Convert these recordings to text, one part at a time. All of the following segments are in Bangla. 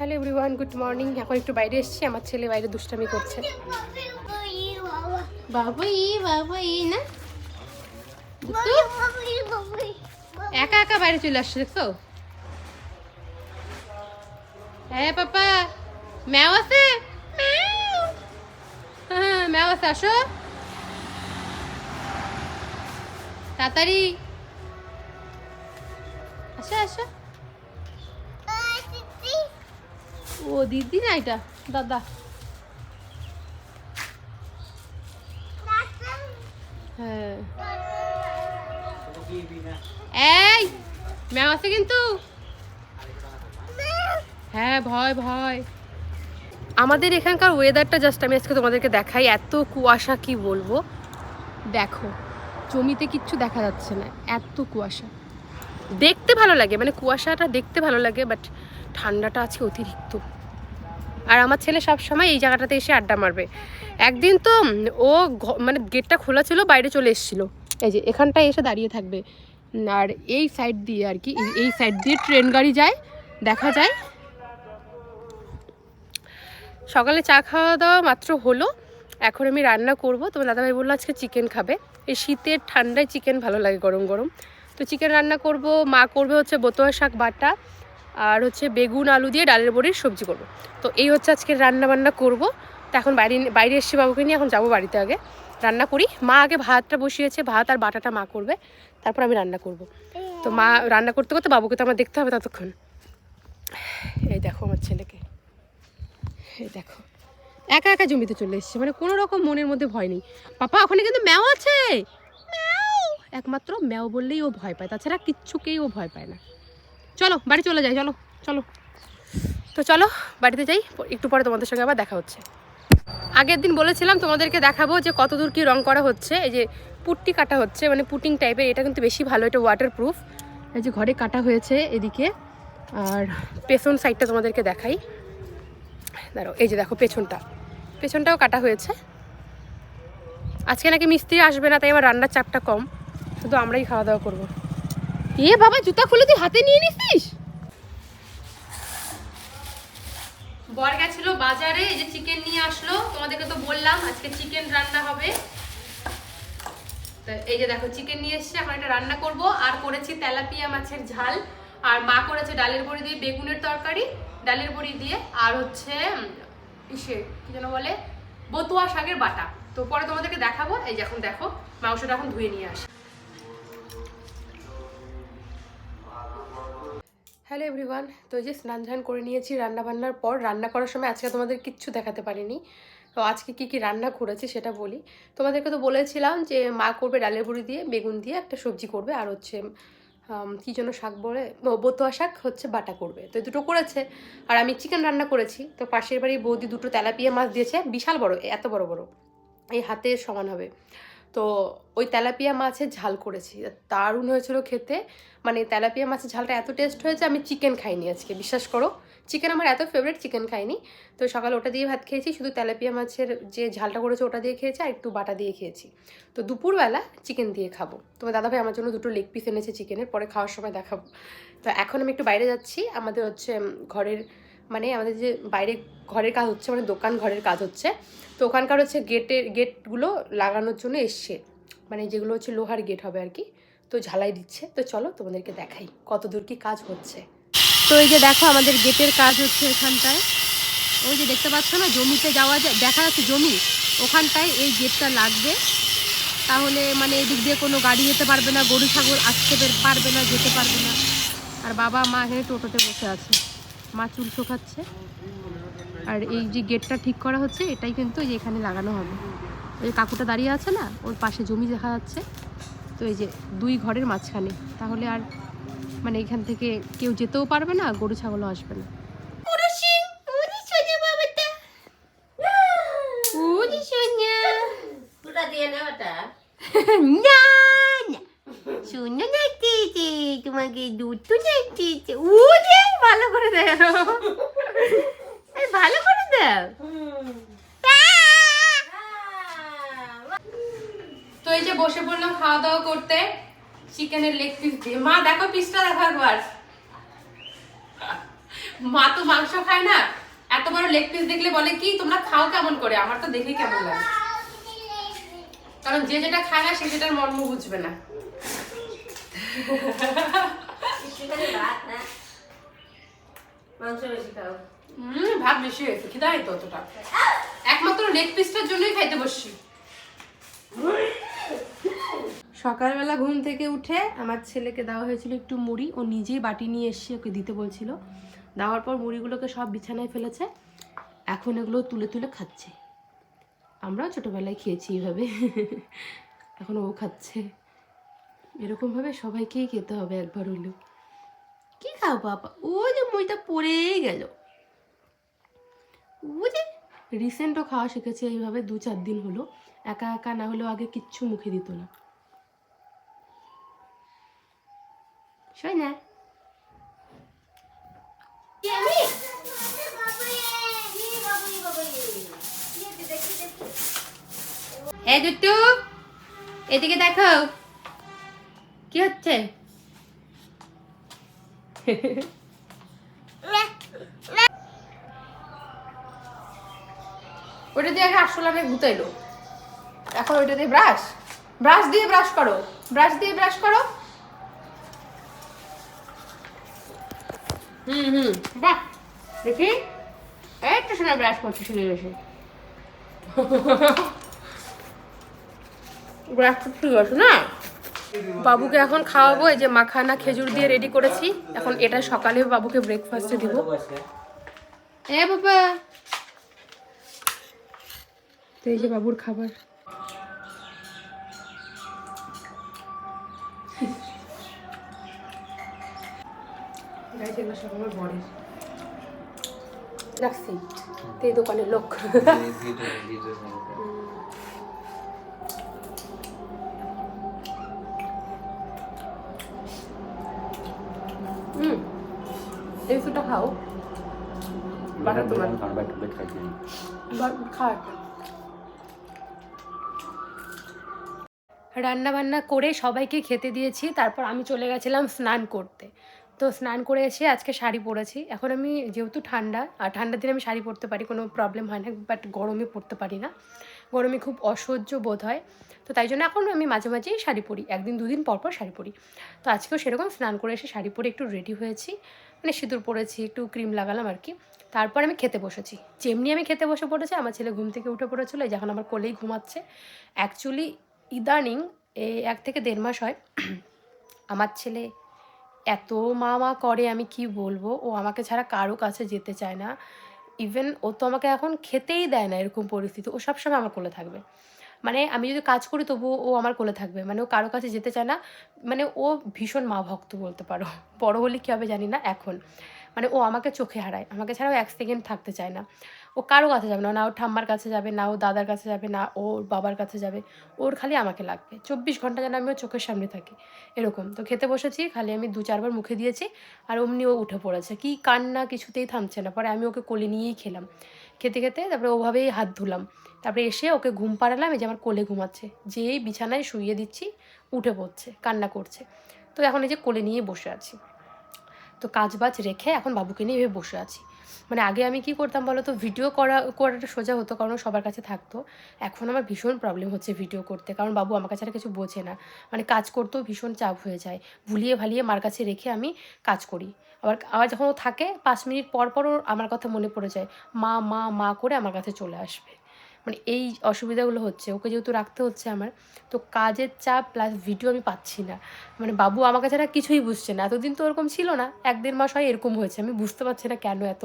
Hello everyone, good morning. এখন একটু বাইরে এসেছি, আমার ছেলে বাইরে দুষ্টামি করছে। বাবাই বাবাই না, একা একা বাইরে চলে আসছে দেখছো? হ্যাঁ পাপা, ম্যাও আছে, হ্যাঁ ম্যাও আছে, আসো তাড়াতাড়ি, আসো আসো। ও দিদি না, এটা দাদা। হ্যাঁ এই ম্যাও আছে কিন্তু, হ্যাঁ ভয় ভয়। আমাদের এখানকার ওয়েদারটা জাস্ট আমি আজকে তোমাদেরকে দেখাই। এত কুয়াশা, কি বলবো, দেখো জমিতে কিচ্ছু দেখা যাচ্ছে না, এত কুয়াশা। দেখতে ভালো লাগে, মানে কুয়াশাটা দেখতে ভালো লাগে, বাট ঠান্ডাটা আজকে অতিরিক্ত। আর আমার ছেলে সব সময় এই জায়গাটাতে এসে আড্ডা মারবে। একদিন তো ও মানে গেটটা খোলা ছিল, বাইরে চলে এসেছিলো, এই যে এখানটায় এসে দাঁড়িয়ে থাকবে। আর এই সাইড দিয়ে আর কি, এই সাইড দিয়ে ট্রেন গাড়ি যায়, দেখা যায়। সকালে চা খাওয়া দাওয়া মাত্র হলো, এখন আমি রান্না করব। তোমার দাদাভাই বললো আজকে চিকেন খাবে, এই শীতের ঠান্ডায় চিকেন ভালো লাগে গরম গরম। তো চিকেন রান্না করব, মা করবে হচ্ছে বতোয়া শাক বাটা, আর হচ্ছে বেগুন আলু দিয়ে ডালের বড়ির সবজি করব। তো এই হচ্ছে আজকে রান্না বান্না করব। তো এখন বাইরে এসছি বাবুকে নিয়ে, এখন যাবো বাড়িতে। আগে রান্না করি, মা আগে ভাতটা বসিয়েছে, ভাত আর বাটাটা মা করবে, তারপর আমি রান্না করব। তো মা রান্না করতে করতে বাবুকে তো আমার দেখতে হবে ততক্ষণ। এই দেখো আমার ছেলেকে, এই দেখো একা একা জমিতে চলে এসছে, মানে কোনো রকম মনের মধ্যে ভয় নেই। পাপা ওখানে কিন্তু ম্যাও আছে, ম্যাও, একমাত্র ম্যাও বললেই ও ভয় পায়, তাছাড়া কিচ্ছুকেই ও ভয় পায় না। চলো বাড়ি চলে যাই, চলো চলো। তো চলো বাড়িতে যাই, একটু পরে তোমাদের সঙ্গে আবার দেখা হচ্ছে। আগের দিন বলেছিলাম তোমাদেরকে দেখাবো যে কত দূর কী রং করা হচ্ছে। এই যে পুট্টি কাটা হচ্ছে, মানে পুটিং টাইপের, এটা কিন্তু বেশি ভালো, এটা ওয়াটার প্রুফ। এই যে ঘরে কাটা হয়েছে এদিকে, আর পেছন সাইডটা তোমাদেরকে দেখাই, দাঁড়াও। এই যে দেখো পেছনটাও কাটা হয়েছে। আজকে নাকি মিস্ত্রি আসবে না, তাই আমার রান্নার চাপটা কম, শুধু আমরাই খাওয়া দাওয়া করবো। এ বাবা, জুতা খুলে তুই হাতে নিয়ে নিছিস? বর গেছিল বাজারে, এই যে চিকেন নিয়ে আসলো, তোমাদেরকে তো বললাম আজকে চিকেন রান্না হবে। এই যে দেখো চিকেন নিয়ে এসছে, এখন এটা রান্না করব। আর করেছি তেলাপিয়া মাছের ঝাল, আর মা করেছে ডালের বড়ি দিয়ে বেগুনের তরকারি, ডালের বড়ি দিয়ে, আর হচ্ছে ইসে কি যেন বলে, বতুয়া শাকের বাটা। তো পরে তোমাদেরকে দেখাবো। এই যে এখন দেখো মাংসটা এখন ধুয়ে নিয়ে আসি। হ্যালো এভরিওয়ান, তো এই যে স্নান ধান করে নিয়েছি রান্নাবান্নার পর। রান্না করার সময় আজকে তোমাদের কিচ্ছু দেখাতে পারিনি। তো আজকে কি কি রান্না করেছি সেটা বলি। তোমাদেরকে তো বলেছিলাম যে মা করবে ডালের বড়ি দিয়ে বেগুন দিয়ে একটা সবজি করবে, আর হচ্ছে কী যেন শাক বলে, বতুয়া শাক হচ্ছে বাটা করবে। তো দুটো করেছে, আর আমি চিকেন রান্না করেছি। তো পাশের বাড়ি বৌদি দুটো তেলাপিয়া মাছ দিয়েছে, বিশাল বড়, এত বড় বড়, এই হাতের সমান হবে। তো ওই তেলাপিয়া মাছের ঝাল করেছি, দারুণ হয়েছিল খেতে। মানে তেলাপিয়া মাছের ঝালটা এত টেস্ট হয়েছে, আমি চিকেন খাইনি আজকে, বিশ্বাস করো। চিকেন আমার এত ফেভারিট, চিকেন খাইনি। তো সকালে ওটা দিয়ে ভাত খেয়েছি, শুধু তেলাপিয়া মাছের যে ঝালটা করেছে ওটা দিয়ে খেয়েছি, আর একটু বাটা দিয়ে খেয়েছি। তো দুপুরবেলা চিকেন দিয়ে খাবো। তোমার দাদাভাই আমার জন্য দুটো লেগ পিস এনেছে চিকেনের, পরে খাওয়ার সময় দেখাবো। তো এখন আমি একটু বাইরে যাচ্ছি, আমাদের হচ্ছে ঘরের, মানে আমাদের যে বাইরে ঘরের কাজ হচ্ছে, মানে দোকান ঘরের কাজ হচ্ছে। তো ওখানকার হচ্ছে গেটগুলো লাগানোর জন্য এসছে, মানে যেগুলো হচ্ছে লোহার গেট হবে আর কি। তো ঝালাই দিচ্ছে। তো চলো তোমাদেরকে দেখাই কত দূর কি কাজ হচ্ছে। তো এই যে দেখো আমাদের গেটের কাজ হচ্ছে এখানটায়, ওই যে দেখতে পাচ্ছ না, জমিতে যাওয়া যায়, দেখা যাচ্ছে জমি, ওখানটায় এই গেটটা লাগবে। তাহলে মানে এদিক দিয়ে কোনো গাড়ি যেতে পারবে না, গরু ছাগল আসতে পারবে না, যেতে পারবে না। আর বাবা মা এখানে টোটোতে বসে আছে, মা চুল শোকাচ্ছে। আর এই যে গেটটা ঠিক করা হচ্ছে, এটাই কিন্তু এই যে এখানে লাগানো হবে। ওই কাকুটা দাঁড়িয়ে আছে না, ওর পাশে জমি দেখা যাচ্ছে। তো এই যে দুই ঘরের মাঝখানে, তাহলে আর মানে এখান থেকে কেউ যেতেও পারবে না, গরু ছাগলও আসবে না। তোমাকে দুধ তো চাইছে, ভালো করে দাও, ভালো করে দাও। তো এই যে বসে পড়লাম খাওয়া দাওয়া করতে, চিকেনের লেগ পিস দিয়ে। মা দেখো পিসটা দেখো একবার, মা তো মাংস খায় না, এত বড় লেগ পিস দেখলে বলে কি তোমরা খাও কেমন করে, আমার তো দেখে কেমন লাগে, কারণ যে যেটা খায় না সে যেটার মর্ম বুঝবে না। ভাত বেশি হয়েছে, খিদা হয়তো অতটা, একমাত্র লেগ পিসটার জন্যই খাইতে বসছি। সকালবেলা ঘুম থেকে উঠে আমার ছেলেকে দেওয়া হয়েছিল একটু মুড়ি, ও নিজেই বাটি নিয়ে এসে ওকে দিতে বলছিল, দেওয়ার পর মুড়িগুলোকে সব বিছানায় ফেলেছে, এখন এগুলো তুলে তুলে খাচ্ছে। আমরাও ছোটোবেলায় খেয়েছি এইভাবে, এখন ও খাচ্ছে। এরকমভাবে সবাইকেই খেতে হবে একবার হলেও। কি খাও বাবা, ও যে মুড়িটা পড়েই গেল, ও যে রিসেন্টও খাওয়া শিখেছে এইভাবে, 2-4 দিন হলো, একা একা না হলেও আগে কিচ্ছু মুখে দিত না। শোয় না এই দুটু, এদিকে দেখো কি হচ্ছে। ওটা দিয়ে আগে আসলে আমি গুতাইলো, এখন ওইটা দিয়ে ব্রাশ, ব্রাশ দিয়ে ব্রাশ করো, ব্রাশ দিয়ে ব্রাশ করো। বাহ দেখি একটু সময় ব্রাশ করছি শুনে এসে, ব্রাশ করতে গেছো না। বাবুকে এখন খাওয়াবো, এই যে মাখানা খেজুর দিয়ে রেডি করেছি, এখন এটা সকালে বাবুকে ব্রেকফাস্টে দিব। এ বাবা, তো এই যে বাবুর খাবার। সব আমার বরের রাখছি, তো এই দোকানের লোক। এই ফুটা খাও, রান্না বান্না করে সবাইকে খেতে দিয়েছি, তারপর আমি চলে গেছিলাম স্নান করতে। তো স্নান করে এসে আজকে শাড়ি পরেছি। এখন আমি যেহেতু ঠান্ডা, আর ঠান্ডার দিনে আমি শাড়ি পরতে পারি, কোনো প্রবলেম হয় না, বাট গরমে পরতে পারি না, গরমে খুব অসহ্য বোধ হয়। তো তাই জন্য এখন আমি মাঝে মাঝেই শাড়ি পরি, 1-2 দিন পর পর শাড়ি পরি। তো আজকেও সেরকম স্নান করে এসে শাড়ি পরে একটু রেডি হয়েছি, মানে সিঁদুর পরেছি, একটু ক্রিম লাগালাম আর কি। তারপর আমি খেতে বসেছি। যেমনি আমি খেতে বসে পড়েছি, আমার ছেলে ঘুম থেকে উঠে পড়েছিল, এই যখন আমার কোলেই ঘুমাচ্ছে। অ্যাকচুয়ালি ইদানিং এই 1 থেকে 1.5 মাস হয় আমার ছেলে এত মা মা করে, আমি কি বলবো, ও আমাকে ছাড়া কারো কাছে যেতে চায় না। ইভেন ও তো আমাকে এখন খেতেই দেয় না, এরকম পরিস্থিতি, ও সবসময় আমার কোলে থাকবে। মানে আমি যদি কাজ করি তবুও ও আমার কোলে থাকবে, মানে ও কারো কাছে যেতে চায় না। মানে ও ভীষণ মা ভক্ত বলতে পারো, বড় হলে কী হবে জানি না এখন। মানে ও আমাকে চোখে হারায়, আমাকে ছাড়াও 1 সেকেন্ড থাকতে চায় না। ও কারো কাছে যাবে না, না ও ঠাম্মার কাছে যাবে, না ও দাদার কাছে যাবে, না ওর বাবার কাছে যাবে, ওর খালি আমাকে লাগবে। 24 ঘন্টা যেন আমি ওর চোখের সামনে থাকি, এরকম। তো খেতে বসেছি, খালি আমি 2-4 বার মুখে দিয়েছি, আর অমনি ও উঠে পড়েছে, কি কান্না, কিছুতেই থামছে না। পরে আমি ওকে কোলে নিয়েই খেলাম, খেতে খেতে তারপরে ওভাবেই হাত ধুলাম, তারপরে এসে ওকে ঘুম পাড়ালাম। এই যে আমার কোলে ঘুমাচ্ছে, যেই বিছানায় শুইয়ে দিচ্ছি উঠে পড়ছে, কান্না করছে। তো এখন এই যে কোলে নিয়ে বসে আছি, তো কাজ বাজ রেখে এখন বাবুকে নিয়ে এভাবে বসে আছি। মানে আগে আমি কি করতাম বলো তো, ভিডিও করাটা সোজা হতো, কারণ সবার কাছে থাকতো। এখন আমার ভীষণ প্রবলেম হচ্ছে ভিডিও করতে, কারণ বাবু আমার কাছে আর কিছু বোঝে না। মানে কাজ করতেও ভীষণ চাপ হয়ে যায়, ভুলিয়ে ভালিয়ে মার কাছে রেখে আমি কাজ করি। আবার যখন ও থাকে 5 মিনিট পর পর ওর আমার কথা মনে পড়ে যায়, মা মা মা করে আমার কাছে চলে আসবে। মানে এই অসুবিধাগুলো হচ্ছে, ওকে যেহেতু রাখতে হচ্ছে আমার, তো কাজের চাপ প্লাস ভিডিও আমি পাচ্ছি না। মানে বাবু আমাকে ছাড়া কিছুই বুঝছে না, এতদিন তো ওরকম ছিল না, 1-1.5 মাস হয় এরকম হয়েছে। আমি বুঝতে পারছি না কেন এত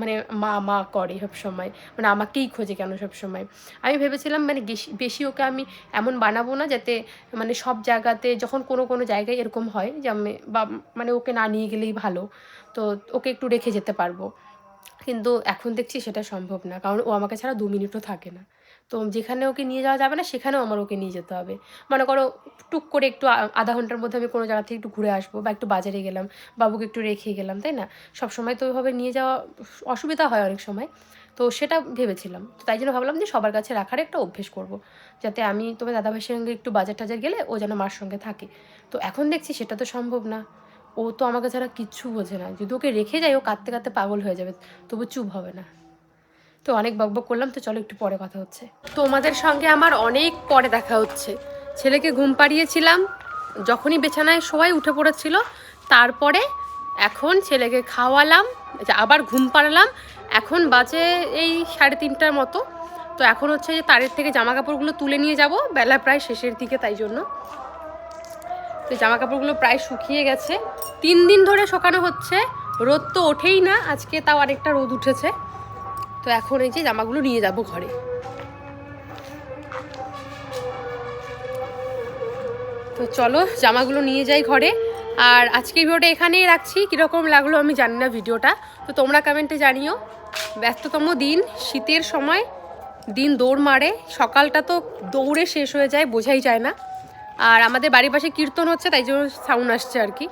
মানে মা মা করে সব সময়, মানে আমাকেই খোঁজে কেন সব সময়। আমি ভেবেছিলাম মানে বেশি ওকে আমি এমন বানাবো না, যাতে মানে সব জায়গাতে যখন কোনো জায়গায় এরকম হয় যে আমি বা মানে ওকে না নিয়ে গেলেই ভালো, তো ওকে একটু রেখে যেতে পারবো। কিন্তু এখন দেখছি সেটা সম্ভব না, কারণ ও আমাকে ছাড়া 2 মিনিটও থাকে না। তো যেখানে ওকে নিয়ে যাওয়া যাবে না সেখানেও আমার ওকে নিয়ে যেতে হবে। মনে করো টুক করে একটু আধা ঘন্টার মধ্যে আমি কোনো জায়গা থেকে একটু ঘুরে আসবো, বা একটু বাজারে গেলাম, বাবুকে একটু রেখে গেলাম, তাই না? সবসময় তো ওইভাবে নিয়ে যাওয়া অসুবিধা হয় অনেক সময়। তো সেটা ভেবেছিলাম, তো তাই জন্য ভাবলাম যে সবার কাছে রাখার একটা অভ্যেস করব, যাতে আমি তোমার দাদাভাইয়ের সঙ্গে একটু বাজার টাজার গেলে ও যেন মার সঙ্গে থাকে। তো এখন দেখছি সেটা তো সম্ভব না, ও তো আমাকে ছাড়া কিচ্ছু বোঝে না, যদি ওকে রেখে যাই ও কাঁদতে কাঁদতে পাগল হয়ে যাবে, তবু চুপ হবে না। তো অনেক বকবক করলাম, তো চলো একটু পরে কথা হচ্ছে। তোমাদের সঙ্গে আমার অনেক পরে দেখা হচ্ছে। ছেলেকে ঘুম পাড়িয়েছিলাম, যখনই বিছানায় সবাই উঠে পড়েছিল, তারপরে এখন ছেলেকে খাওয়ালাম, আবার ঘুম পাড়ালাম। এখন বাজে এই 3:30টার মতো। তো এখন হচ্ছে যে তারের থেকে জামা কাপড়গুলো তুলে নিয়ে যাব, বেলা প্রায় শেষের দিকে, তাই জন্য। তো জামা কাপড়গুলো প্রায় শুকিয়ে গেছে, 3 দিন ধরে শুকানো হচ্ছে, রোদ তো ওঠেই না, আজকে তাও আরেকটা রোদ উঠেছে। তো এখন এই যে জামাগুলো নিয়ে যাব ঘরে। তো চলো জামাগুলো নিয়ে যাই ঘরে। আর আজকের ভিডিওটা এখানেই রাখছি, কীরকম লাগলো আমি জানি না ভিডিওটা, তো তোমরা কমেন্টে জানিও। ব্যস্ততম দিন, শীতের সময় দিন দৌড় মারে, সকালটা তো দৌড়ে শেষ হয়ে যায়, বোঝাই যায় না। আর আমাদের বাড়ির পাশে কীর্তন হচ্ছে, তাই জন্য সাউন্ড আসছে আর কি।